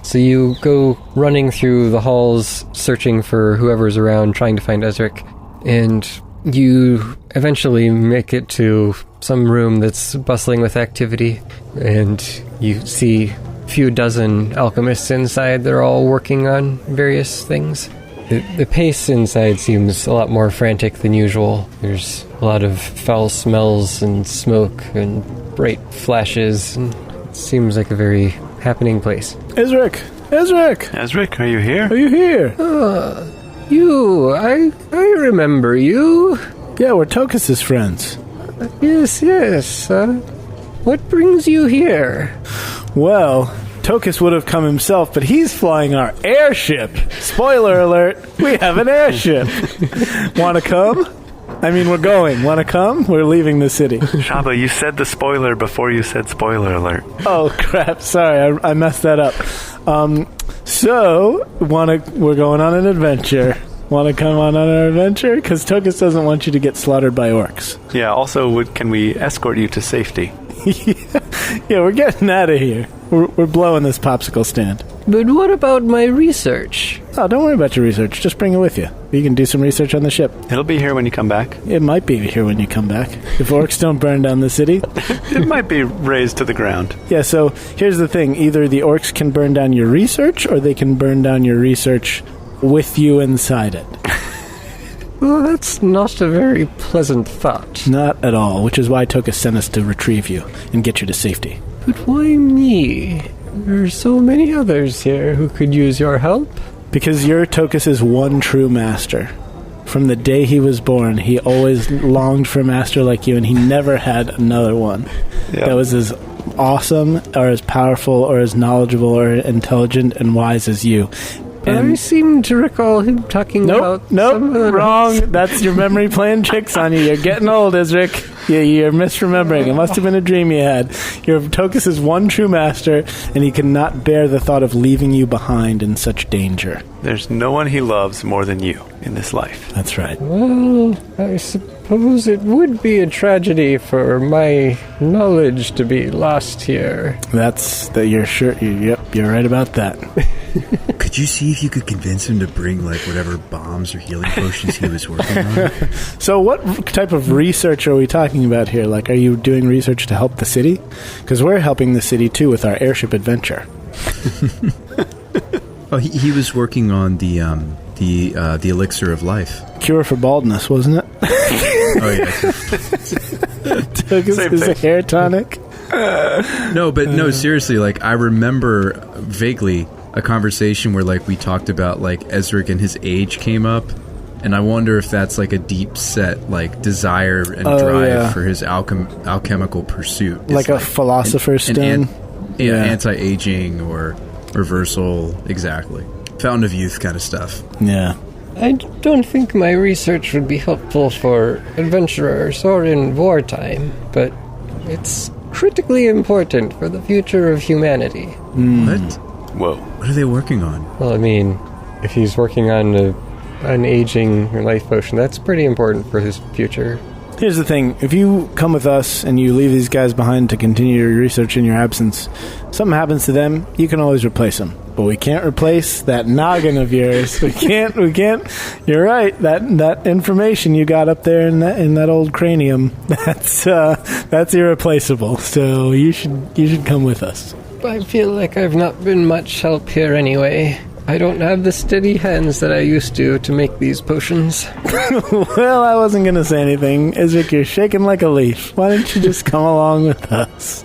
So you go running through the halls, searching for whoever's around, trying to find Ezric, and you eventually make it to some room that's bustling with activity, and you see a few dozen alchemists inside. They're all working on various things. The pace inside seems a lot more frantic than usual. There's a lot of foul smells and smoke and bright flashes, and it seems like a very happening place. Ezric, are you here? are you here? You, I remember you. Yeah, we're Tokas' friends. Yes. What brings you here? Well, Tokas would have come himself, but he's flying our airship. Spoiler alert, we have an airship. Want to come? I mean, we're going. Want to come? We're leaving the city. Shabba, you said the spoiler before you said spoiler alert. Oh, crap. Sorry, I messed that up. We're going on an adventure. Want to come on our adventure? Because Tokas doesn't want you to get slaughtered by orcs. Yeah, also, can we escort you to safety? Yeah, we're getting out of here. We're blowing this popsicle stand. But what about my research? Oh, don't worry about your research. Just bring it with you. You can do some research on the ship. It'll be here when you come back. It might be here when you come back. If orcs don't burn down the city. It might be razed to the ground. Yeah, so here's the thing. Either the orcs can burn down your research, or they can burn down your research with you inside it. Well, that's not a very pleasant thought. Not at all, which is why Tokas sent us to retrieve you and get you to safety. But why me? There are so many others here who could use your help. Because you're Tokas' one true master. From the day he was born, he always longed for a master like you, and he never had another one that was as awesome or as powerful or as knowledgeable or intelligent and wise as you. I seem to recall him talking about... Nope, wrong. That's your memory playing tricks on you. You're getting old, Ezric. Yeah, you're misremembering. It must have been a dream you had. You're Tokas' one true master, and he cannot bear the thought of leaving you behind in such danger. There's no one he loves more than you in this life. That's right. Well, I suppose it would be a tragedy for my knowledge to be lost here. You're sure. Yep, you're right about that. Could you see if you could convince him to bring, like, whatever bombs or healing potions he was working on? So what type of research are we talking about here? Like, are you doing research to help the city? Because we're helping the city, too, with our airship adventure. Oh, he was working on the elixir of life. Cure for baldness, wasn't it? Oh, yeah. Tokas is a hair tonic. No, seriously, like, I remember vaguely a conversation where, like, we talked about, like, Ezric and his age came up, and I wonder if that's, like, a deep set, like, desire and drive for his alchemical pursuit. Like a philosopher's stone? Anti-aging or reversal, exactly. Fountain of youth kind of stuff. Yeah. I don't think my research would be helpful for adventurers or in wartime, but it's critically important for the future of humanity. What? Whoa. What are they working on? Well, I mean, if he's working on an aging life potion, that's pretty important for his future. Here's the thing. If you come with us and you leave these guys behind to continue your research in your absence, something happens to them, you can always replace them. But we can't replace that noggin of yours. We can't. You're right. That information you got up there in that old cranium, that's irreplaceable. So you should come with us. I feel like I've not been much help here anyway. I don't have the steady hands that I used to make these potions. Well, I wasn't going to say anything. Ezric, you're shaking like a leaf. Why don't you just come along with us?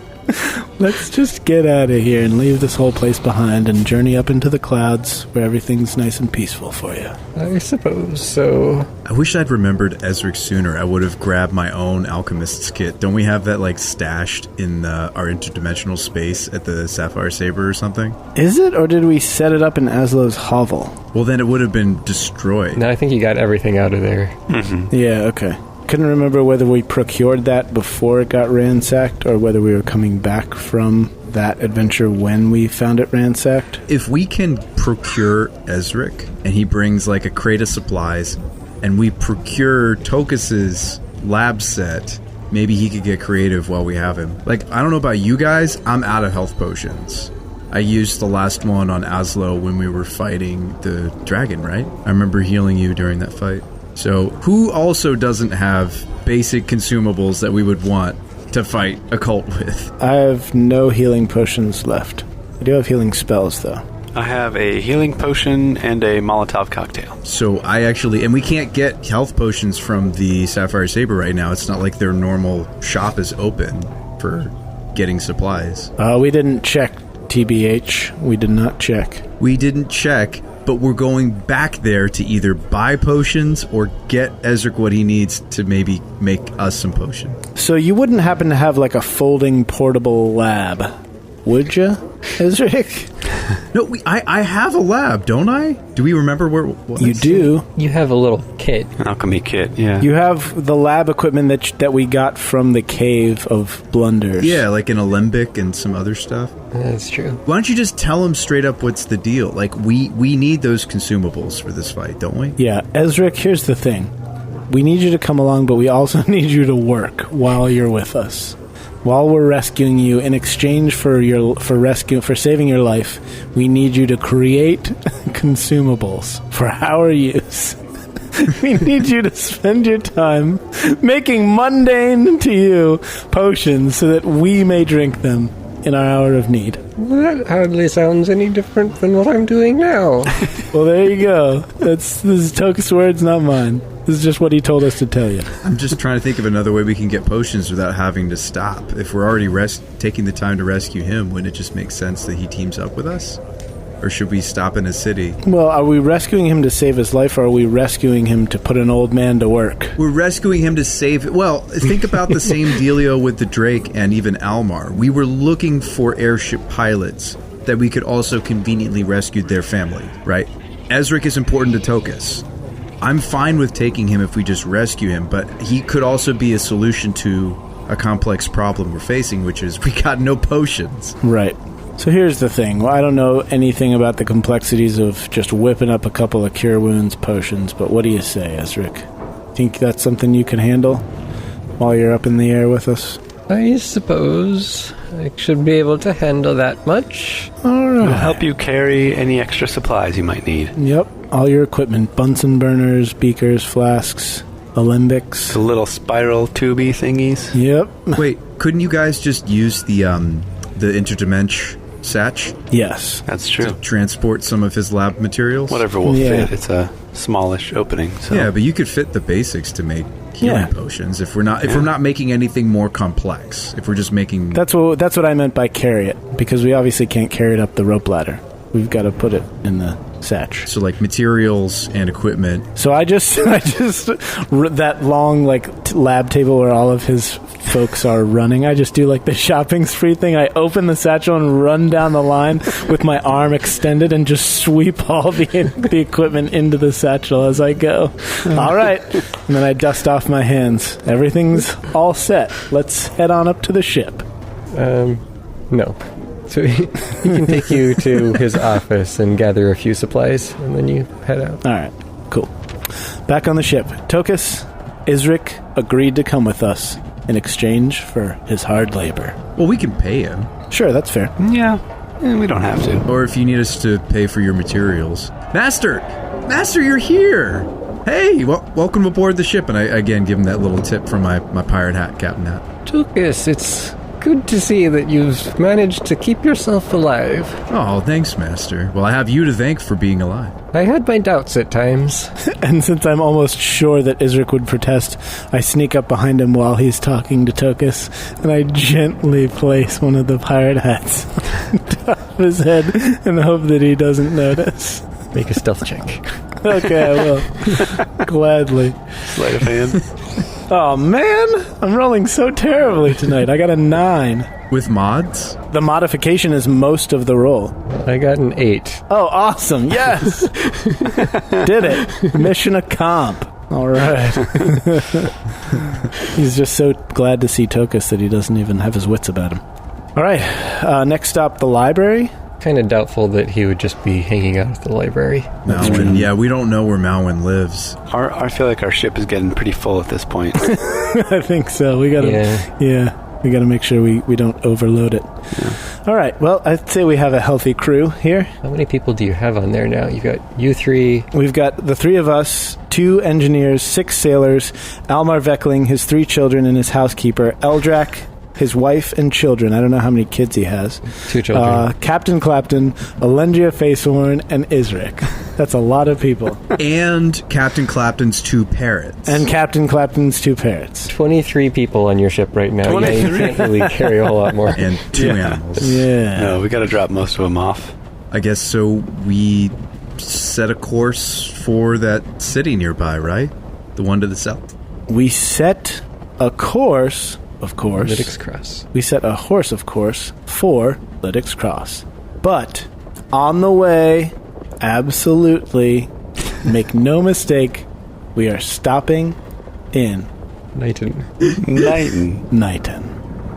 Let's just get out of here and leave this whole place behind and journey up into the clouds where everything's nice and peaceful for you. I suppose so. I wish I'd remembered Ezric sooner. I would have grabbed my own alchemist's kit. Don't we have that, like, stashed in our interdimensional space at the Sapphire Saber or something? Is it, or did we set it up in Azlo's hovel? Well, then it would have been destroyed. No, I think you got everything out of there. Mm-hmm. Yeah, okay. Couldn't remember whether we procured that before it got ransacked or whether we were coming back from that adventure when we found it ransacked. If we can procure Ezric and he brings like a crate of supplies and we procure Tokas's lab set, maybe he could get creative while we have him. Like, I don't know about you guys, I'm out of health potions. I used the last one on Azlo when we were fighting the dragon, right? I remember healing you during that fight. So, who also doesn't have basic consumables that we would want to fight a cult with? I have no healing potions left. I do have healing spells, though. I have a healing potion and a Molotov cocktail. So, and we can't get health potions from the Sapphire Saber right now. It's not like their normal shop is open for getting supplies. We didn't check, TBH. We did not check. We didn't check, but we're going back there to either buy potions or get Ezric what he needs to maybe make us some potion. So you wouldn't happen to have like a folding portable lab, would you, Ezric? No, I have a lab, don't I? Do we remember what You do. You have a little kit. An alchemy kit, yeah. You have the lab equipment that we got from the Cave of Blunders. Yeah, like an alembic and some other stuff. That's true. Why don't you just tell him straight up what's the deal? Like, we need those consumables for this fight, don't we? Yeah, Ezric, here's the thing. We need you to come along, but we also need you to work while you're with us. While we're rescuing you, in exchange for saving your life, we need you to create consumables for our use. We need you to spend your time making mundane to you potions so that we may drink them in our hour of need. That hardly sounds any different than what I'm doing now. Well, there you go. This is Tokas' words, not mine. This is just what he told us to tell you. I'm just trying to think of another way we can get potions without having to stop. If we're already taking the time to rescue him, wouldn't it just make sense that he teams up with us? Or should we stop in a city? Well, are we rescuing him to save his life, or are we rescuing him to put an old man to work? We're rescuing him to save... Well, think about the same dealio with the Drake and even Almar. We were looking for airship pilots that we could also conveniently rescue their family, right? Ezric is important to Tokas. I'm fine with taking him if we just rescue him, but he could also be a solution to a complex problem we're facing, which is we got no potions. Right. So here's the thing. Well, I don't know anything about the complexities of just whipping up a couple of cure wounds potions, but what do you say, Ezric? Think that's something you can handle while you're up in the air with us? I suppose I should be able to handle that much. All right. We'll help you carry any extra supplies you might need. Yep. All your equipment. Bunsen burners, beakers, flasks, alembics. The little spiral tubey thingies. Yep. Wait, couldn't you guys just use the interdimension satch? Yes. That's true. To transport some of his lab materials? Whatever will Yeah. fit. It's a smallish opening. So. Yeah, but you could fit the basics to make healing potions if we're not making anything more complex. If we're just making... That's what I meant by carry it, because we obviously can't carry it up the rope ladder. We've got to put it in the satch. So like materials and equipment. So I just that long lab table where all of his folks are running. I just do like the shopping spree thing. I open the satchel and run down the line with my arm extended and just sweep all the equipment into the satchel as I go. All right, and then I dust off my hands. Everything's all set. Let's head on up to the ship. No. So he can take you to his office and gather a few supplies, and then you head out. All right, cool. Back on the ship, Tokas, Ezric agreed to come with us in exchange for his hard labor. Well, we can pay him. Sure, that's fair. Yeah, we don't have to. Or if you need us to pay for your materials. Master, you're here! Hey, welcome aboard the ship. And I, again, give him that little tip from my pirate hat, captain hat. Tokas, it's good to see that you've managed to keep yourself alive. Oh, thanks, Master. Well, I have you to thank for being alive. I had my doubts at times. And since I'm almost sure that Isrik would protest, I sneak up behind him while he's talking to Tokas, and I gently place one of the pirate hats on top of his head and hope that he doesn't notice. Make a stealth check. Okay, I will. Gladly. Sleight of hand. Oh, man! I'm rolling so terribly tonight. I got a 9. With mods? The modification is most of the roll. I got an 8. Oh, awesome. Yes! Did it. Mission accomplished. All right. He's just so glad to see Tokas that he doesn't even have his wits about him. All right. Next stop, the library. Kind of doubtful that he would just be hanging out at the library. Malwyn. Yeah, we don't know where Malwyn lives. I feel like our ship is getting pretty full at this point. I think so. We got to we got to make sure we don't overload it. Yeah. All right. Well, I'd say we have a healthy crew here. How many people do you have on there now? You got you 3. We've got the 3 of us, 2 engineers, 6 sailors, Almar Veckling, his 3 children, and his housekeeper, Eldrak, his wife and children. I don't know how many kids he has. 2 children. Captain Clapton, Alendia Facehorn, and Isrik. That's a lot of people. And Captain Clapton's 2 parrots. 23 people on your ship right now. Yeah, you can't really carry a whole lot more. And 2 animals. Yeah. No, we got to drop most of them off. I guess so. We set a course for that city nearby, right? The one to the south. We set a course, of course. Lytix Cross. We set a horse, of course, for Lytix Cross. But on the way, absolutely, make no mistake, we are stopping in Knighton.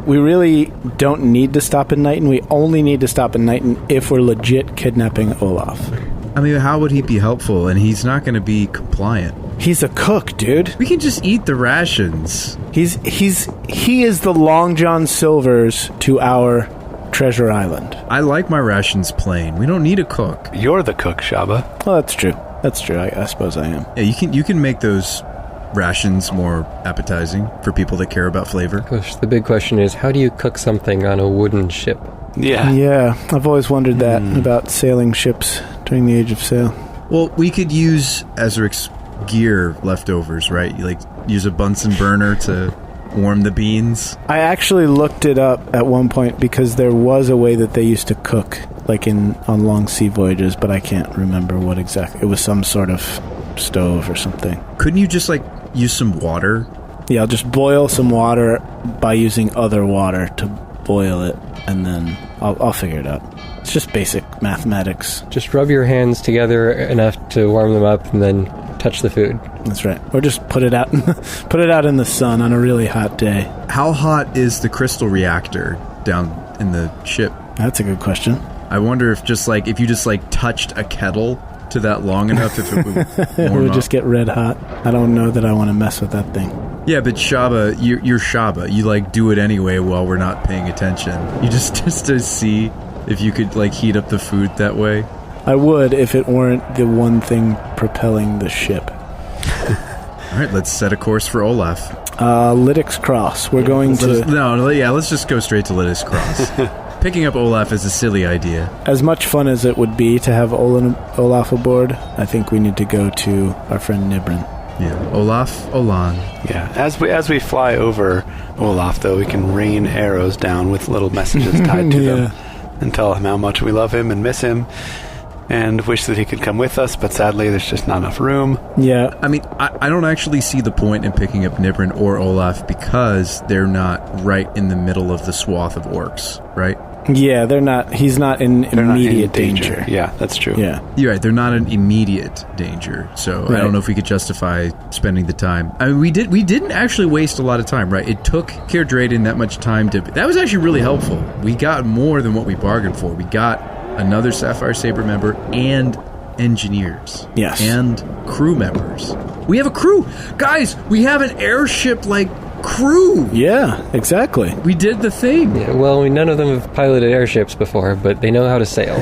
We really don't need to stop in Knighton. We only need to stop in Knighton if we're legit kidnapping Olaf. I mean, how would he be helpful? And he's not going to be compliant. He's a cook, dude. We can just eat the rations. He is the Long John Silver's to our Treasure Island. I like my rations plain. We don't need a cook. You're the cook, Shabba. Well, that's true. That's true. I suppose I am. Yeah, you can make those rations more appetizing for people that care about flavor. Gosh, the big question is, how do you cook something on a wooden ship? Yeah, I've always wondered that about sailing ships during the Age of Sail. Well, we could use Ezric's gear leftovers, right? Like use a Bunsen burner to warm the beans. I actually looked it up at one point because there was a way that they used to cook, like on long sea voyages, but I can't remember what exactly. It was some sort of stove or something. Couldn't you just use some water? Yeah, I'll just boil some water by using other water to boil it, and then I'll figure it out. It's just basic mathematics. Just rub your hands together enough to warm them up, and then touch the food. That's right. Or just put it out in the sun on a really hot day. How hot is the crystal reactor down in the ship? That's a good question. I wonder if if you just touched a kettle to that long enough, if it would it warm would up. Just get red hot. I don't know that I want to mess with that thing. Yeah, but Shabba, you're Shabba. You do it anyway while we're not paying attention. You just to see if you could heat up the food that way. I would if it weren't the one thing propelling the ship. All right, let's set a course for Olaf. Lytix Cross. We're going to... let's just go straight to Lytix Cross. Picking up Olaf is a silly idea. As much fun as it would be to have Olaf aboard, I think we need to go to our friend Nibrin. Yeah, Olaf, Olan. Yeah, as we fly over Olaf, though, we can rain arrows down with little messages tied to them and tell him how much we love him and miss him. And wish that he could come with us, but sadly there's just not enough room. Yeah. I mean, I don't actually see the point in picking up Nibrin or Olaf because they're not right in the middle of the swath of orcs, right? Yeah, they're not. He's not in immediate danger. Yeah, that's true. Yeah. You're right, they're not in immediate danger. So right. I don't know if we could justify spending the time. I mean, we didn't actually waste a lot of time, right? It took Keir Drayden that much time that was actually really helpful. We got more than what we bargained for. We got another Sapphire Saber member and engineers. Yes. And crew members. We have a crew. Guys, we have an airship crew. Yeah, exactly. We did the thing. Yeah, well, none of them have piloted airships before, but they know how to sail.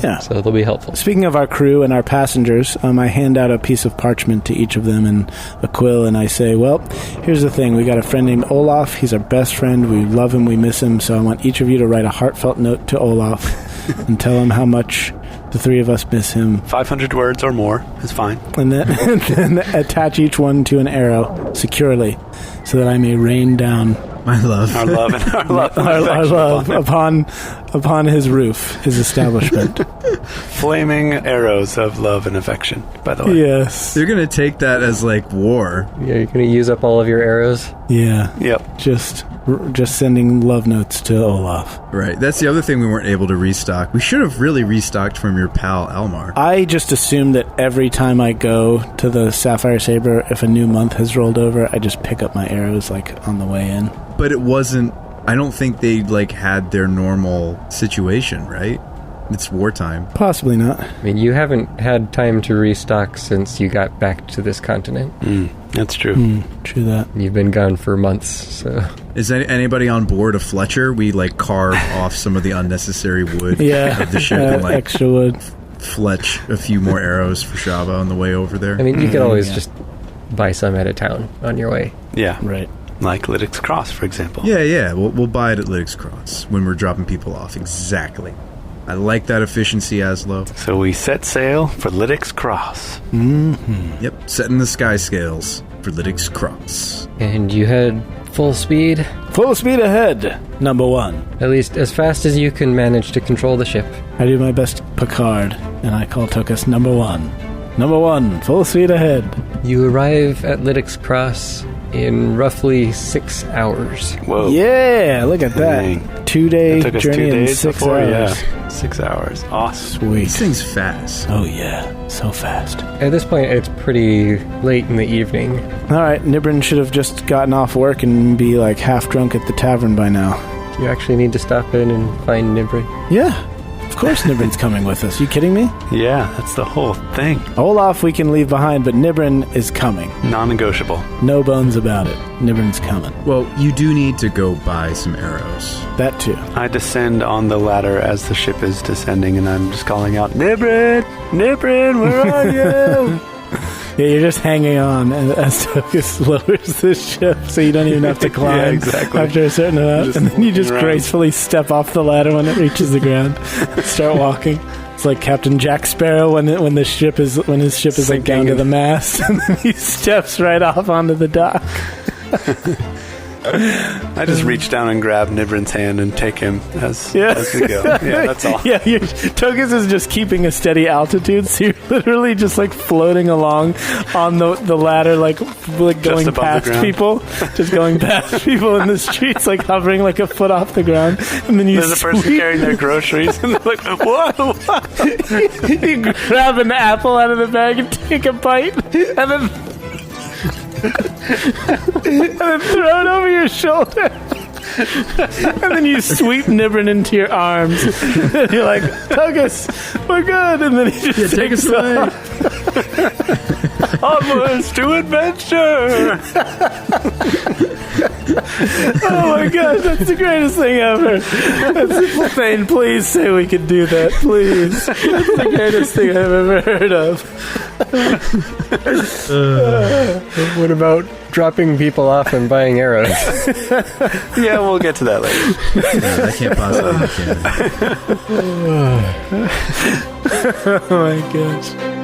Yeah. So they'll be helpful. Speaking of our crew and our passengers, I hand out a piece of parchment to each of them and a quill, and I say, well, here's the thing. We got a friend named Olaf. He's our best friend. We love him. We miss him. So I want each of you to write a heartfelt note to Olaf and tell him how much The three of us miss him. 500 words or more is fine. And then, and then attach each one to an arrow securely so that I may rain down My love. Our love and our love, and our affection love upon his roof, his establishment. Flaming arrows of love and affection, by the way. Yes. You're going to take that as like war. Yeah, you're going to use up all of your arrows? Yeah. Yep. Just sending love notes to Olaf. Right. That's the other thing we weren't able to restock. We should have really restocked from your pal Elmar. I just assume that every time I go to the Sapphire Saber, if a new month has rolled over, I just pick up my arrows like on the way in. But it wasn't... I don't think they like had their normal situation, right? It's wartime. Possibly not. I mean, you haven't had time to restock since you got back to this continent. That's true. True that. You've been gone for months, so... Is anybody on board a Fletcher? We like carve off some of the unnecessary wood of the ship and like extra wood. fletch a few more arrows for Shabba on the way over there. I mean, you could always just buy some at a town on your way. Yeah. Right. Like Lytic's Cross, for example. Yeah. We'll buy it at Lytic's Cross when we're dropping people off. Exactly. I like that efficiency, Azlo. So we set sail for Lytic's Cross. Yep, setting the sky scales for Lytic's Cross. And you head full speed? Full speed ahead, number one. At least as fast as you can manage to control the ship. I do my best Picard, and I call Tokas number one. Number one, full speed ahead. You arrive at Lytic's Cross in roughly 6 hours. Whoa. Yeah, look at that. Dang. 2-day It took us 2 journey in days 6 before, hours. yeah. 6 hours. Awesome. Sweet. This thing's fast. Oh yeah, so fast. At this point, it's pretty late in the evening. All right, Nibrin should have just gotten off work and be like half drunk at the tavern by now. You actually need to stop in and find Nibrin. Yeah, of course Nibrin's coming with us. You kidding me? Yeah, that's the whole thing. Olaf we can leave behind, but Nibrin is coming. Non-negotiable. No bones about it. Nibrin's coming. Well, you do need to go buy some arrows. That too. I descend on the ladder as the ship is descending, and I'm just calling out, Nibrin! Nibrin, where are you? Yeah, you're just hanging on as Tokas lowers the ship, so you don't even have to climb. Yeah, exactly. After a certain amount, and then you just around. gracefully step off the ladder when it reaches the ground, start walking. It's like Captain Jack Sparrow when his ship is like down to the mast, and then he steps right off onto the dock. I just reach down and grab Nibrin's hand and take him as we go. Yeah, that's all. Yeah, Tokas is just keeping a steady altitude, so you're literally just like floating along on the ladder, like going above past the ground. people, just going past people in the streets, like hovering like a foot off the ground, and then you There's a person carrying their groceries, and they're like, whoa! you grab an apple out of the bag and take a bite, and then throw it over your shoulder. And then you sweep Nibrin into your arms. And you're like, Tokas, we're good. And then he just Take us away. Onwards to adventure! Oh my gosh, that's the greatest thing ever. That's insane. Please say we could do that, please. That's the greatest thing I've ever heard of. What about dropping people off and buying arrows? Yeah, we'll get to that later. No, that can't possibly be canon. Oh my gosh.